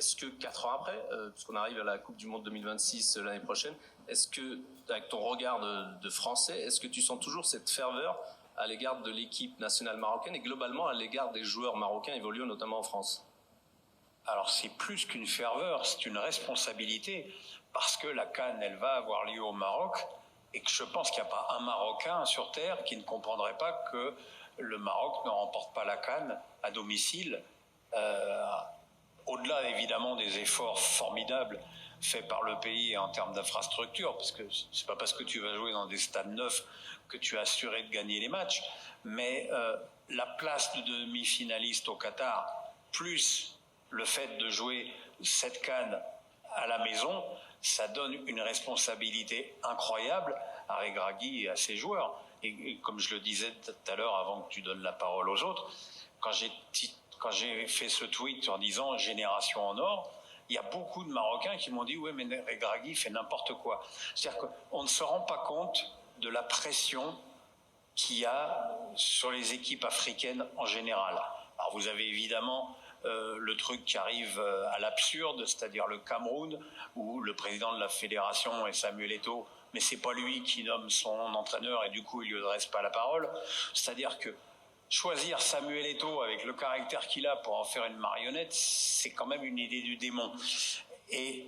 est-ce que 4 ans après, puisqu'on arrive à la Coupe du Monde 2026 l'année prochaine, est-ce que, avec ton regard de Français, est-ce que tu sens toujours cette ferveur à l'égard de l'équipe nationale marocaine et globalement à l'égard des joueurs marocains évoluant notamment en France? Alors c'est plus qu'une ferveur, c'est une responsabilité, parce que la CAN, elle va avoir lieu au Maroc, et que je pense qu'il n'y a pas un Marocain sur Terre qui ne comprendrait pas que le Maroc ne remporte pas la CAN à domicile, au-delà évidemment des efforts formidables faits par le pays en termes d'infrastructure, parce que c'est pas parce que tu vas jouer dans des stades neufs que tu es assuré de gagner les matchs, mais la place de demi-finaliste au Qatar, plus le fait de jouer cette CAN à la maison, ça donne une responsabilité incroyable à Regragui et à ses joueurs. Et comme je le disais tout à l'heure, avant que tu donnes la parole aux autres, quand j'ai fait ce tweet en disant « Génération en or », il y a beaucoup de Marocains qui m'ont dit « Ouais, mais Regragui fait n'importe quoi ». C'est-à-dire qu'on ne se rend pas compte de la pression qu'il y a sur les équipes africaines en général. Alors vous avez évidemment le truc qui arrive à l'absurde, c'est-à-dire le Cameroun, où le président de la fédération est Samuel Eto'o, mais c'est pas lui qui nomme son entraîneur et du coup il lui adresse pas la parole. C'est-à-dire que choisir Samuel Eto'o avec le caractère qu'il a pour en faire une marionnette, c'est quand même une idée du démon. Et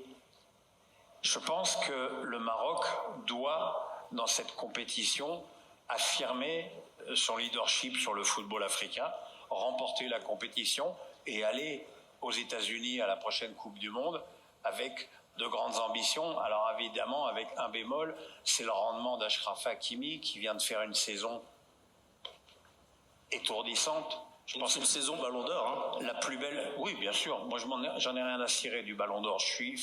je pense que le Maroc doit, dans cette compétition, affirmer son leadership sur le football africain, remporter la compétition et aller aux États-Unis à la prochaine Coupe du Monde avec de grandes ambitions. Alors évidemment, avec un bémol, c'est le rendement d'Achraf Hakimi qui vient de faire une saison étourdissante. Je pense une saison Ballon d'Or. Hein. La plus belle, oui, bien sûr. Moi, j'en ai rien à cirer du Ballon d'Or. Je suis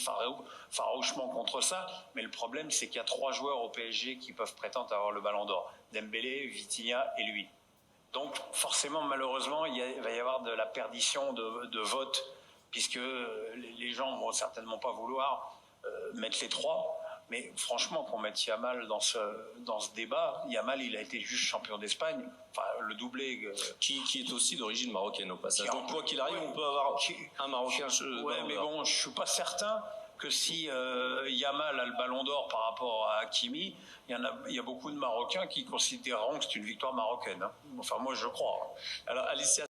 farouchement contre ça. Mais le problème, c'est qu'il y a 3 joueurs au PSG qui peuvent prétendre avoir le Ballon d'Or. Dembélé, Vitinha et lui. Donc, forcément, malheureusement, il va y avoir de la perdition de votes, puisque les gens vont certainement pas vouloir mettre les 3. Mais franchement, qu'on mette Yamal dans ce débat, Yamal, il a été juste champion d'Espagne, enfin le doublé. Qui est aussi d'origine marocaine au passage. Donc quoi qu'il arrive, on peut avoir un Marocain. Ouais, mais bon, je suis pas certain que si Yamal a le Ballon d'Or par rapport à Hakimi, il y a beaucoup de Marocains qui considéreront que c'est une victoire marocaine. Hein. Enfin, moi, je crois. Alors, Alicia.